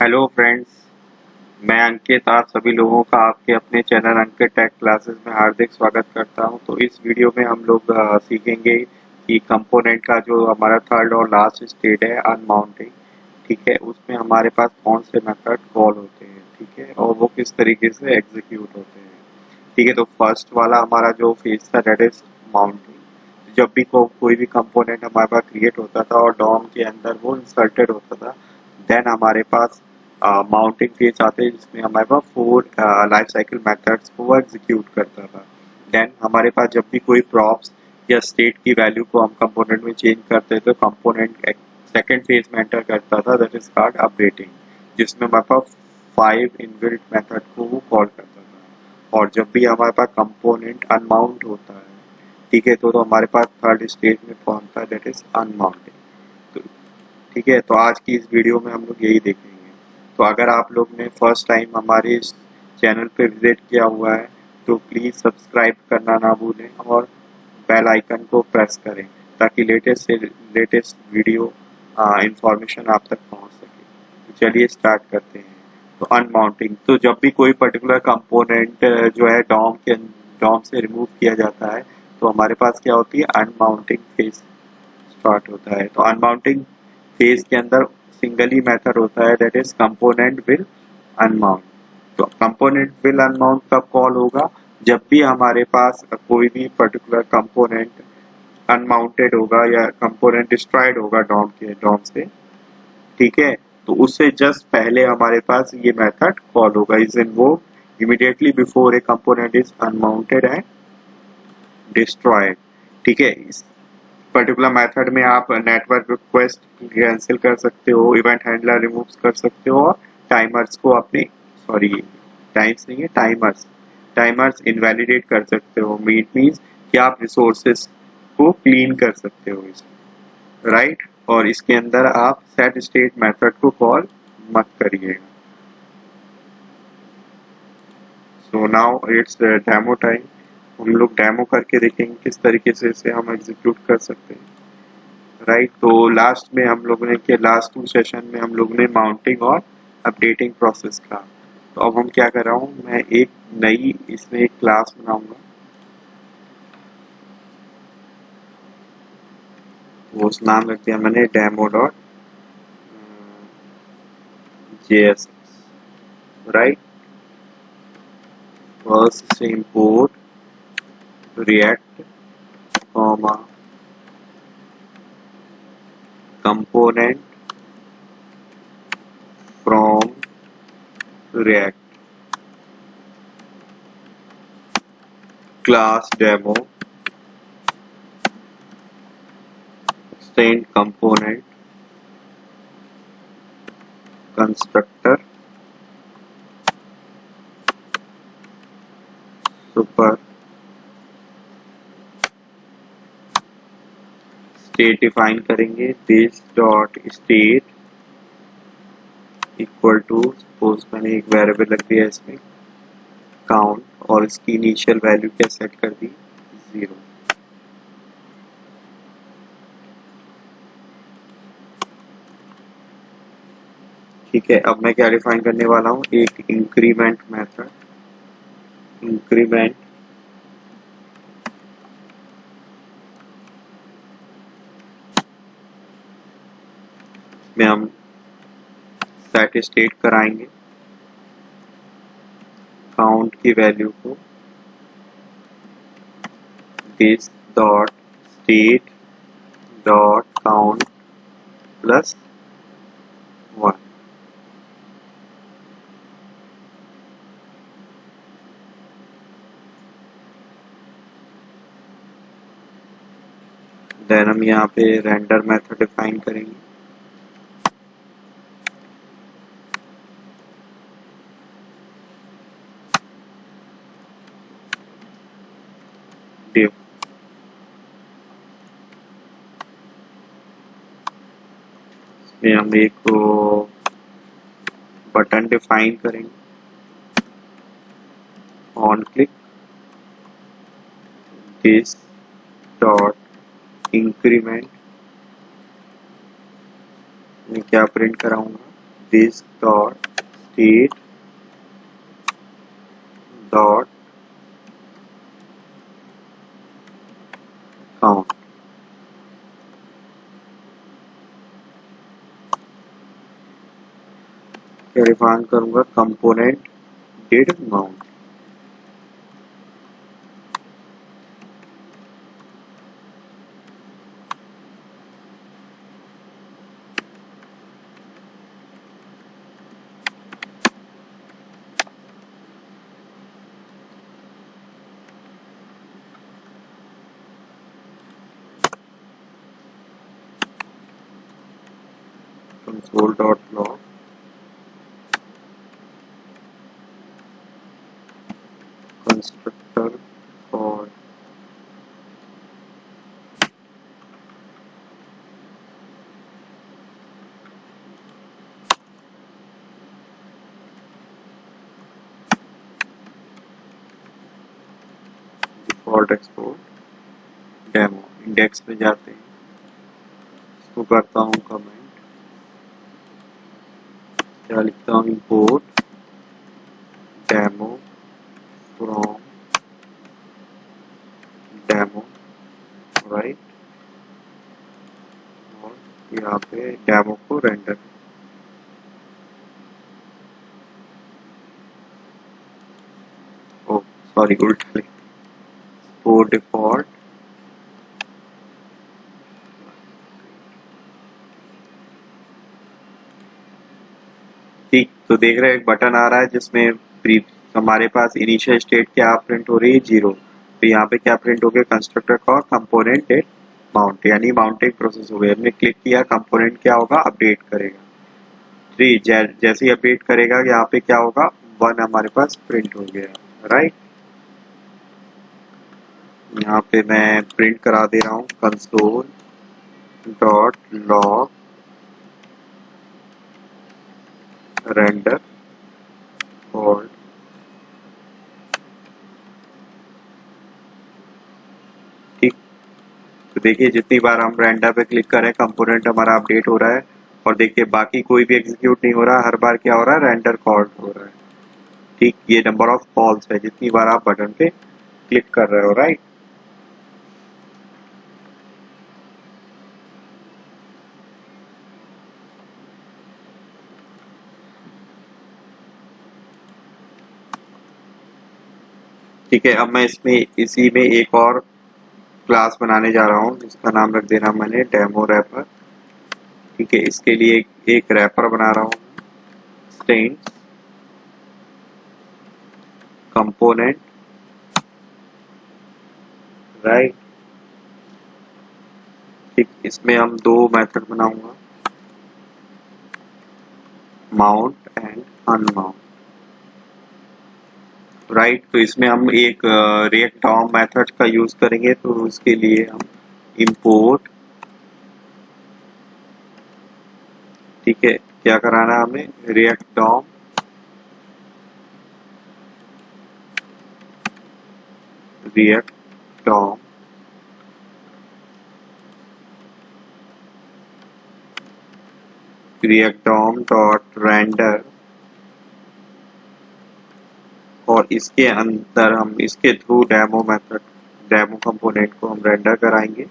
Hello friends, मैं अंकित आप सभी लोगों का आपके अपने चैनल अंकित टेक क्लासेस में हार्दिक स्वागत करता हूं। तो इस वीडियो में हम लोग सीखेंगे कि कंपोनेंट का जो हमारा थर्ड और लास्ट स्टेट है अनमाउंटिंग, ठीक है, उसमें हमारे पास कौन से मेथड कॉल होते हैं, ठीक है, और वो किस तरीके से एग्जीक्यूट होते हैं। ठीक है, तो फर्स्ट वाला हमारा जो फेज था दैट इज माउंटिंग। जब भी कोई भी कंपोनेंट हमारे पास क्रिएट होता था और डॉम के अंदर वो इंसर्टेड होता था, देन हमारे पास माउंटिंग फेज आते हैं जिसमें हमारे पास 4 लाइफ साइकिल मेथड्स को एग्जीक्यूट करता था। देन हमारे पास जब भी कोई प्रॉप्स या स्टेट की वैल्यू को हम कंपोनेंट में चेंज करते थे, कंपोनेंट सेकंड फेज में एंटर करता था, दैट इज कॉल्ड अपडेटिंग, जिसमें हमारे पास 5 इनबिल्ट मेथड को वो कॉल करता था। और जब भी हमारे पास कंपोनेंट अनमाउंट होता है, ठीक है, तो हमारे पास थर्ड स्टेज में पहुंचता है, दैट इज अनमाउंटिंग। तो ठीक है, तो आज की इस वीडियो में हम लोग यही देखेंगे। तो अगर आप लोग ने फर्स्ट टाइम हमारे इस चैनल पे विजिट किया हुआ है तो प्लीज़ सब्सक्राइब करना ना भूलें और बेल आइकन को प्रेस करें ताकि लेटेस्ट से लेटेस्ट वीडियो इंफॉर्मेशन आप तक पहुंच सके। तो चलिए स्टार्ट करते हैं। तो अनमाउंटिंग, तो जब भी कोई पर्टिकुलर कंपोनेंट जो है डॉम से रिमूव किया जाता है तो हमारे पास क्या होती है, अनमाउंटिंग फेज स्टार्ट होता है। तो अनमाउंटिंग फेज के अंदर सिंगल ही मेथड होता है, that is component will unmount. तो कंपोनेंट विल अनमाउंट कब कॉल होगा, जब भी हमारे पास कोई भी पर्टिकुलर कंपोनेंट अनमाउंटेड होगा या कंपोनेंट डिस्ट्रॉयड होगा डॉम से, ठीक है, तो उससे जस्ट पहले हमारे पास ये मेथड कॉल होगा, is invoked immediately before A component is अनमाउंटेड and destroyed. ठीक है, इस पर्टिकुलर मेथड में आप नेटवर्क रिक्वेस्ट कैंसिल कर सकते हो, इवेंट हैंडलर रिमूव कर सकते हो और टाइमर्स को अपने सॉरी टाइम्स नहीं है टाइमर्स टाइमर्स इनवैलिडेट कर सकते हो। मीन्स कि आप रिसोर्सेस को क्लीन कर सकते हो इसमें, राइट। और इसके अंदर आप सेट स्टेट मेथड को कॉल मत करिएगा। So now it's demo time. हम लोग डेमो करके देखेंगे किस तरीके से इसे हम एग्जीक्यूट कर सकते हैं, राइट। तो लास्ट में हम लोगों ने किया, लास्ट 2 सेशन में हम लोगों ने माउंटिंग और अपडेटिंग प्रोसेस का। तो अब हम क्या कर रहा हूँ, मैं एक नई इसमें एक क्लास बनाऊंगा, वो उस नाम रख दिया मैंने demo dot JS, right. First से import React comma component from React class demo extend component constructor super state define करेंगे, this dot state equal to, suppose मैंने एक वेरिएबल रख दिया इसमें काउंट और इसकी इनिशियल वैल्यू क्या सेट कर दी 0। ठीक है, अब मैं क्या डिफाइन करने वाला हूँ, एक इंक्रीमेंट मेथड, इंक्रीमेंट में हम सेट स्टेट कराएंगे काउंट की वैल्यू को this dot state dot count plus 1। Then हम यहाँ पे रेंडर मेथड डिफाइन करेंगे, div में हम एक बटन डिफाइन करेंगे, on click this dot increment में क्या प्रिंट कराऊंगा, disk dot state dot count। क्या डिफाइन करूंगा, component did mount। Console dot log constructor और डिफॉल्ट एक्सपोर्ट डेमो। इंडेक्स पे जाते हैं, इसको करता हूँ कमेंट, क्या लिखता हूँ, import demo from demo, right, और यहाँ पे डेमो को रेंडर, ओ सॉरी उल्टा लिख, एक्सपोर्ट डिफॉल्ट। ठीक, तो देख रहे हैं एक बटन आ रहा है जिसमें हमारे पास इनिशियल स्टेट क्या प्रिंट हो रही है, 0। तो यहाँ पे क्या प्रिंट हो गया, कंस्ट्रक्टर का कंपोनेंट डेट माउंट, यानी माउंटिंग प्रोसेस हो गया। हमने क्लिक किया, कंपोनेंट क्या होगा, अपडेट करेगा। थ्री जैसे ही अपडेट करेगा यहाँ पे क्या होगा, 1 हमारे पास प्रिंट हो गया, राइट। यहाँ पे मैं प्रिंट करा दे रहा हूँ, कंसोल डॉट लॉग रेंडर और ठीक। तो देखिए जितनी बार हम रेंडर पे क्लिक करें कंपोनेंट हमारा अपडेट हो रहा है, और देखिए बाकी कोई भी एग्जीक्यूट नहीं हो रहा, हर बार क्या हो रहा है, रेंडर कॉल हो रहा है। ठीक, ये नंबर ऑफ कॉल्स है जितनी बार आप बटन पे क्लिक कर रहे हो, राइट। ठीक है, अब मैं इसमें इसी में एक और क्लास बनाने जा रहा हूँ जिसका नाम रख देना मैंने डेमो रैपर। ठीक है, इसके लिए एक रैपर बना रहा हूँ, स्ट्रिंग्स कंपोनेंट, राइट। ठीक, इसमें हम दो मेथड बनाऊंगा, माउंट एंड अनमाउंट, राइट। तो इसमें हम एक रिएक्ट डॉम मेथड का यूज करेंगे, तो इसके लिए हम इंपोर्ट, ठीक है, क्या कराना है हमें, react DOM react DOM react DOM dot render, और इसके अंदर हम इसके through demo method, demo component को हम रेंडर कराएंगे।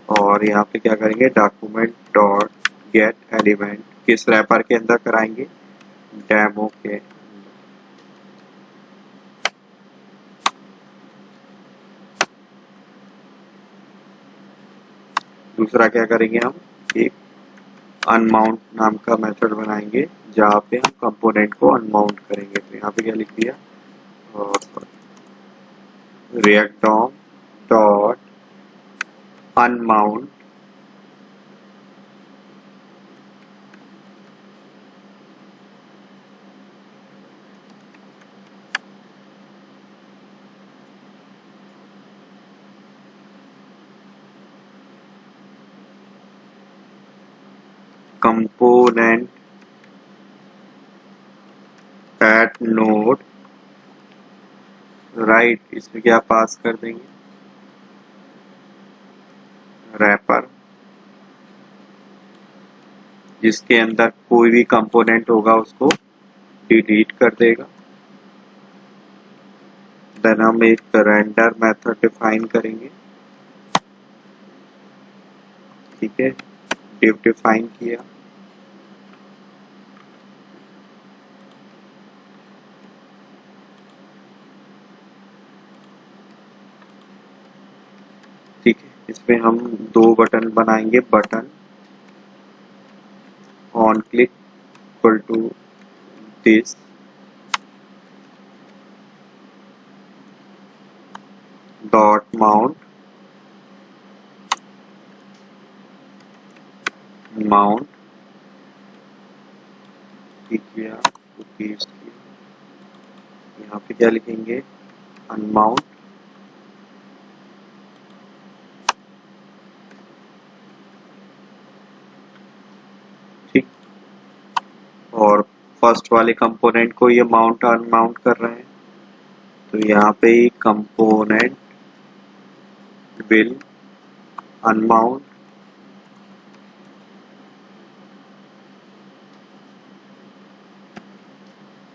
और यहाँ पे क्या करेंगे, डॉक्यूमेंट डॉट गेट एलिमेंट किस रैपर के अंदर कराएंगे, डेमो के। दूसरा क्या करेंगे, हम एक अनमाउंट नाम का मेथड बनाएंगे जहाँ पे हम कंपोनेंट को अनमाउंट करेंगे। तो यहाँ पे क्या लिख दिया, react DOM dot unmount component at node, right. इसमें क्या पास कर देंगे, रैपर जिसके अंदर कोई भी कंपोनेंट होगा उसको डिलीट कर देगा। देन हम एक रेंडर मेथड डिफाइन करेंगे। ठीक है, डिव डिफाइन किया। ठीक है, इसमें हम दो बटन बनाएंगे। Button on click equal to this, dot mount, mount किया, पेस्ट किया। यहाँ पे क्या लिखेंगे, अनमाउंट। ठीक, और फर्स्ट वाले कंपोनेंट को ये माउंट अनमाउंट कर रहे हैं, तो यहाँ पे component will unmount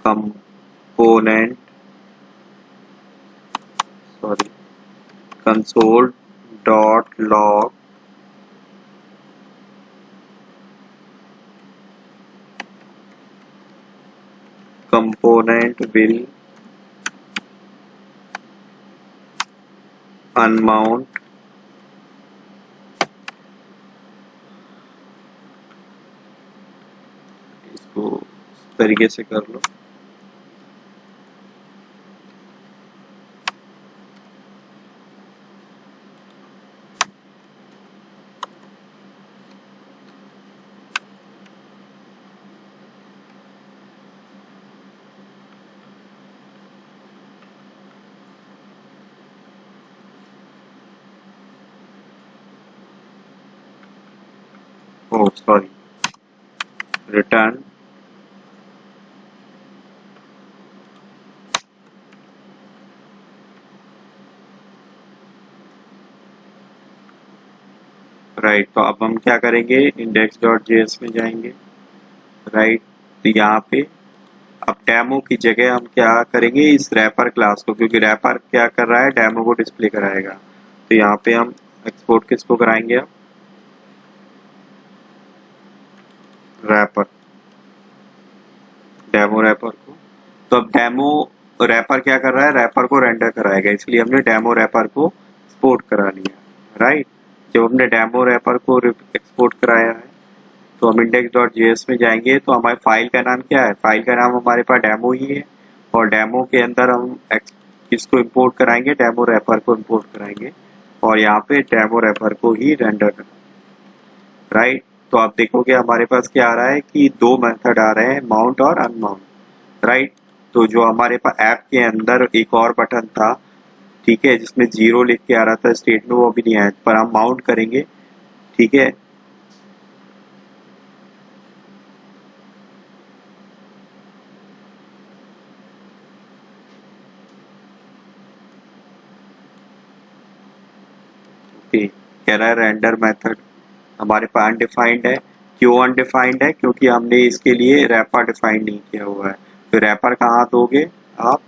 component, sorry, console dot log component will unmount इसको इस तरीके से कर लो। Oh sorry, return right. तो अब हम क्या करेंगे, index.js में जाएंगे। राइट, तो यहाँ पे अब डेमो की जगह हम क्या करेंगे, इस रैपर क्लास को, क्योंकि रैपर क्या कर रहा है, डेमो को डिस्प्ले कराएगा। तो यहाँ पे हम एक्सपोर्ट किसको कराएंगे, अब रैपर, डेमो रैपर को। तो अब डेमो रैपर क्या कर रहा है, रैपर को रेंडर कराएगा, इसलिए हमने डेमो रैपर को एक्सपोर्ट करा लिया। राइट, जब हमने डेमो रैपर को एक्सपोर्ट कराया है तो हम index.js में जाएंगे। तो हमारी फाइल का नाम क्या है, फाइल का नाम हमारे पास डेमो ही है, और डेमो के अंदर हम किसको इंपोर्ट कराएंगे, डेमो रैपर को इंपोर्ट कराएंगे, और यहाँ पे डेमो रैपर को ही रेंडर कराएंगे। राइट, तो आप देखोगे हमारे पास क्या आ रहा है कि दो मेथड आ रहे हैं, माउंट और अनमाउंट। राइट, तो जो हमारे पास ऐप के अंदर एक और बटन था, ठीक है, जिसमें 0 लिख के आ रहा था स्टेट में, वो भी नहीं आया, पर हम माउंट करेंगे। ठीक है, ओके, कह रहा है रेंडर मेथड हमारे पास अनडिफाइंड है। क्यों अनडिफाइंड है, क्योंकि हमने इसके लिए रैपर डिफाइन नहीं किया हुआ है। तो रैपर कहाँ दोगे आप,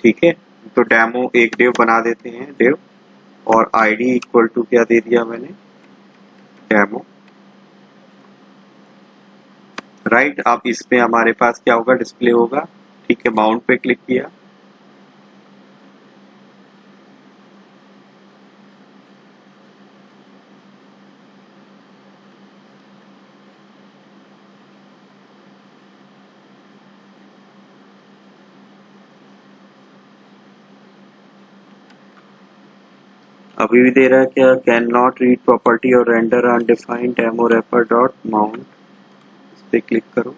ठीक है, तो डेमो एक डिव बना देते हैं, डिव, और आईडी इक्वल टू क्या दे दिया मैंने, डेमो। राइट, अब इसमें हमारे पास क्या होगा, डिस्प्ले होगा। ठीक है, माउंट पे क्लिक किया। अभी भी दे रहा है क्या, कैन नॉट रीड प्रॉपर्टी और render undefined demo wrapper dot mount, इस पे क्लिक करो।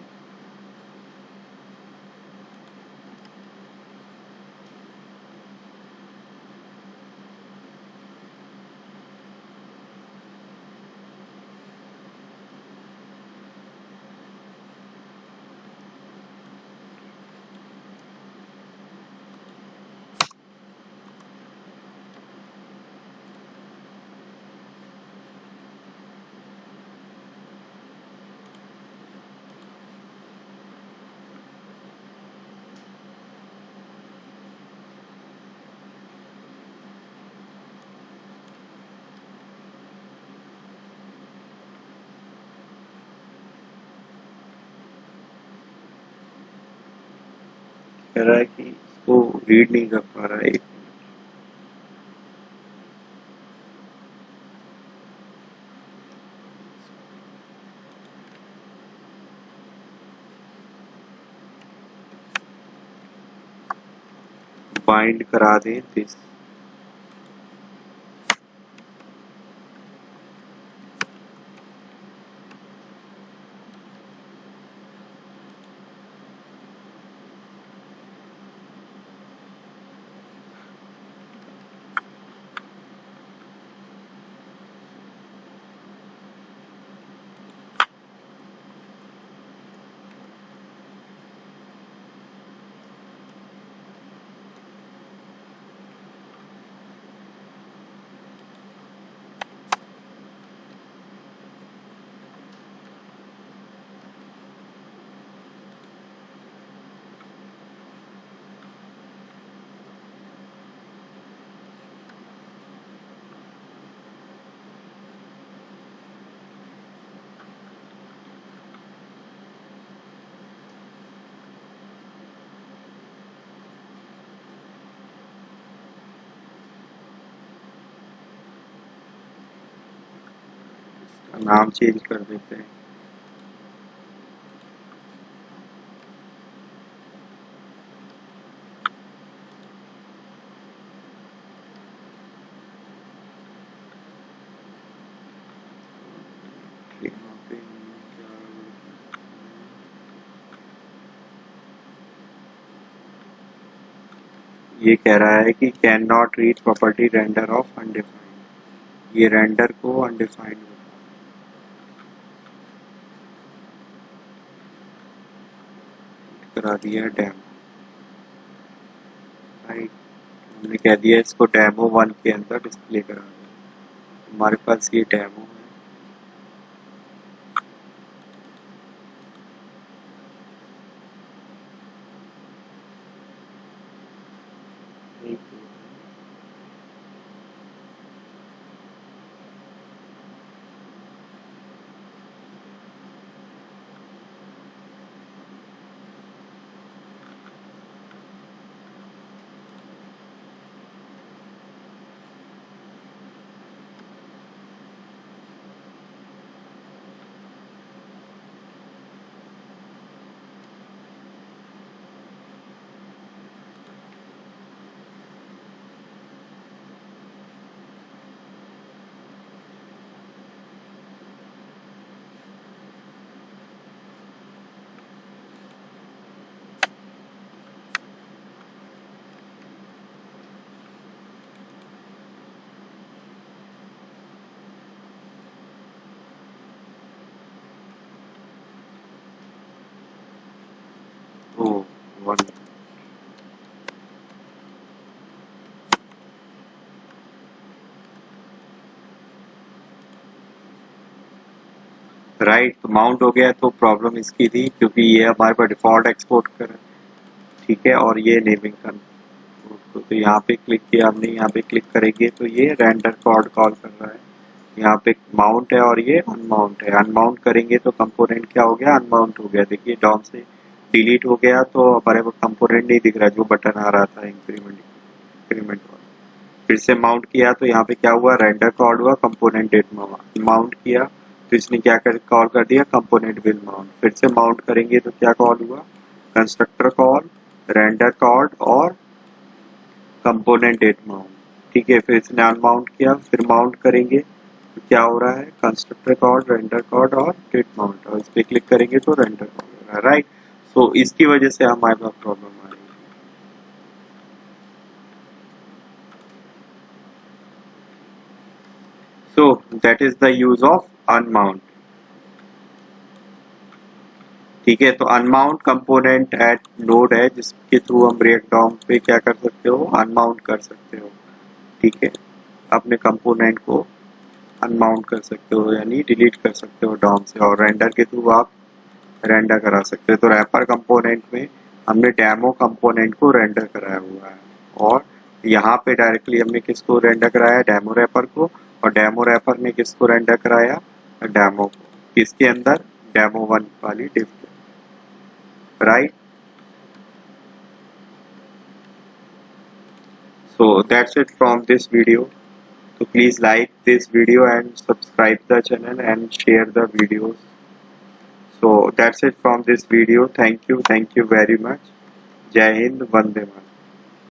कह रहा है कि इसको रीड नहीं कर पा रहा है। एक बाइंड करा दें दिस। नाम चेंज कर देते हैं। यहाँ पे क्या ये कह रहा है कि can not read property render of undefined. ये रेंडर को अनडिफाइंड करा दिया डेमो। राइट, हमने कह दिया इसको डेमो 1 के अंदर डिस्प्ले करा दिया। हमारे पास ये डेमो है। ओ 1 राइट, तो माउंट हो गया। तो प्रॉब्लम इसकी थी क्योंकि ये हमारे पास डिफॉल्ट एक्सपोर्ट कर है, ठीक है, और ये नेमिंग का तो यहाँ पे क्लिक किया हमने। यहाँ पे क्लिक करेंगे तो ये रेंडर कॉर्ड कॉल कर रहा है। यहाँ पे माउंट है और ये अनमाउंट है। अनमाउंट करेंगे तो कंपोनेंट क्या हो गया, अनमाउंट हो गया। देखिए डॉम से डिलीट हो गया तो हमारे को कंपोनेंट नहीं दिख रहा, जो बटन आ रहा था इंक्रीमेंट वाला। फिर से माउंट किया तो यहाँ पे क्या हुआ, रेंडर कॉर्ड हुआ, कंपोनेंट डेट में हुआ। माउंट किया तो इसने क्या कर कॉल कर दिया, कंपोनेंट विल माउंट। फिर से माउंट करेंगे तो क्या कॉल हुआ, कंस्ट्रक्टर कॉल, रेंडर कॉर्ड और कंपोनेंट डेट माउंट, ठीक है। फिर इसने अनमाउंट किया, फिर माउंट करेंगे तो क्या हो रहा है, कंस्ट्रक्टर कॉर्ड, रेंडर कॉर्ड और डेट माउंट। और इस पे क्लिक करेंगे तो रेंडर कॉर्ड हो रहा है। राइट, सो इसकी वजह से हमारे पास प्रॉब्लम आ रही है। So that is the use of unmount, ठीक है। तो अनमाउंट कंपोनेंट एट नोड है जिसके थ्रू हम रिएक्ट डॉम पे क्या कर सकते हो, अनमाउंट कर सकते हो, ठीक है। अपने कंपोनेंट को अनमाउंट कर सकते हो, यानी डिलीट कर सकते हो डॉम से। और रेंडर के थ्रू आप रेंडर करा सकते हो। तो रैपर कंपोनेंट में हमने डेमो कंपोनेंट को रेंडर कराया हुआ है, और यहाँ पे डायरेक्टली हमने किसको रेंडर कराया, डेमो रैपर को। और डेमो रैपर ने किसको रेंडर कराया, डेमो को। किसके अंदर, डेमो 1 वाली div, right. So that's it from this video. So please like this video and subscribe the channel and share the videos. So that's it from this video. Thank you very much. Jai Hind, Vande Mataram.